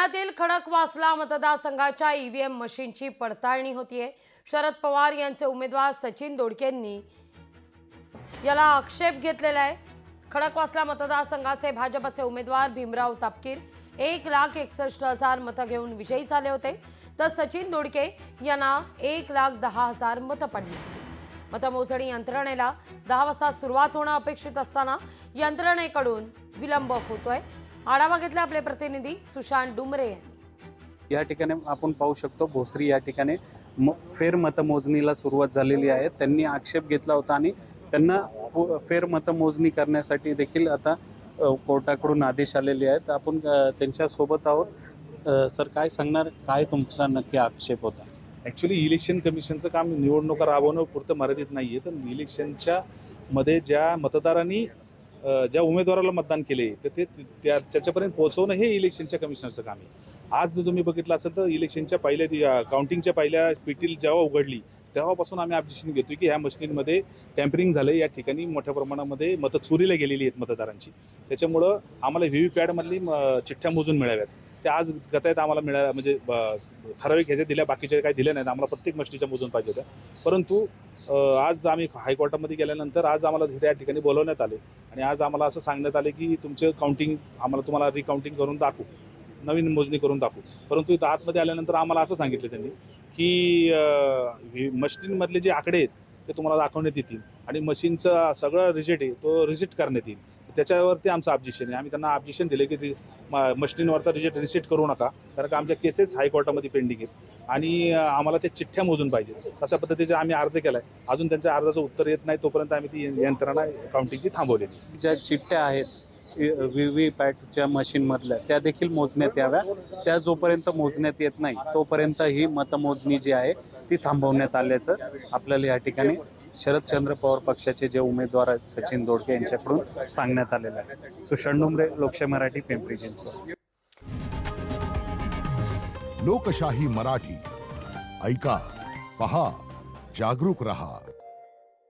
ठाण्यातील खडकवासला मतदारसंघाच्या ईव्हीएम मशीनची पडताळणी होतीये। शरद पवार यांचे उमेदवार सचिन दोडकेंनी याला आक्षेप घेतलेला आहे। खडकवासला मतदारसंघाचे भाजपचे उमेदवार भीमराव तापकीर 1,61,000 मतं घेऊन विजयी झाले होते, तर सचिन दोडके यांना 1,10,000 मतं पडली होती। मतमोजणी यंत्रणेला 10 वाजता सुरुवात होणं अपेक्षित असताना यंत्रणेकडून विलंब होतोय। आढावा घेतला आपले प्रतिनिधी सुशांत डुमरे यांनी। या ठिकाणी आपण पाहू शकतो भोसरी या ठिकाणी फेर मतमोजणीला सुरुवात झालेली आहे। त्यांनी आक्षेप घेतला होता आणि त्यांना फेर मतमोजणी करण्यासाठी देखील आता कोर्टाकडून आदेश आलेले आहेत। आपण त्यांच्या सोबत आहोत। सर, काय सांगणार, काय तुमचा नक्की आक्षेप होता? ॲक्च्युली इलेक्शन कमिशनचं काम निवडणुका राबवणं पुरतं मर्यादित नाही आहे, तर इलेक्शनच्या मध्ये ज्या मतदारांनी ज्या उमेदवाराला मतदान केले तर ते त्याच्यापर्यंत पोहोचवणं हे इलेक्शनच्या कमिशनरचं काम आहे। आज जर तुम्ही बघितलं असेल तर इलेक्शनच्या पहिल्या काउंटिंगच्या पहिल्या पेटी जेव्हा उघडली तेव्हापासून आम्ही ऑब्जेक्शन घेतोय की ह्या मशीनमध्ये टॅम्परिंग झालं, या ठिकाणी मोठ्या प्रमाणामध्ये मतं चोरीला गेलेली आहेत मतदारांची। त्याच्यामुळं आम्हाला व्हीव्हीपॅडमधली चिठ्ठ्या मोजून मिळाव्यात, त्या आज गतायत आम्हाला मिळाल्या, म्हणजे ठराविक ह्याच्या दिल्या, बाकीच्या काही दिल्या नाहीत। आम्हाला प्रत्येक मशीनच्या मोजून पाहिजे होत्या, परंतु आज आम्ही हायकोर्टामध्ये गेल्यानंतर आज आम्हाला त्या ठिकाणी बोलवण्यात आले आणि आज आम्हाला असं सांगण्यात आले की तुमचं काउंटिंग तुम्हाला रिकाउंटिंग करून दाखवू, नवीन मोजणी करून दाखवू। परंतु इथं आतमध्ये आल्यानंतर आम्हाला असं सांगितलं त्यांनी की मशीनमधले जे आकडे आहेत ते तुम्हाला दाखवण्यात येतील आणि मशीनचं सगळं रिजेक्ट आहे तो रिजेक्ट करण्यात येईल। त्याच्यावरती आमचं ऑब्जेक्शन आहे। आम्ही त्यांना ऑब्जेक्शन दिले की मशीनवरचा रिजेक्ट करू नका, कारण का आमच्या केसेस हायकोर्टामध्ये पेंडिंग आहेत आणि आम्हाला ते चिठ्ठ्या मोजून पाहिजेत। अशा पद्धतीचे आम्ही अर्ज केला आहे। अजून त्यांच्या अर्जाचं उत्तर येत नाही, तोपर्यंत आम्ही ती यंत्रणा काउंटिंगची थांबवलेली। ज्या चिठ्ठ्या आहेत व्हीव्हीपॅटच्या मशीनमधल्या त्या देखील मोजण्यात याव्या। त्या जोपर्यंत मोजण्यात येत नाही तोपर्यंत ही मतमोजणी जी आहे ती थांबवण्यात आल्याचं आपल्याला या ठिकाणी शरदचंद्र पवार पक्षाचे जे उमेदवार आहेत सचिन दोडके यांच्याकडून सांगण्यात आलेलं आहे। सुशांत डुमरे, लोकशाही मराठी, पिंपरी चिंचवड। लोकशाही मराठी ऐका, पहा, जागरूक रहा।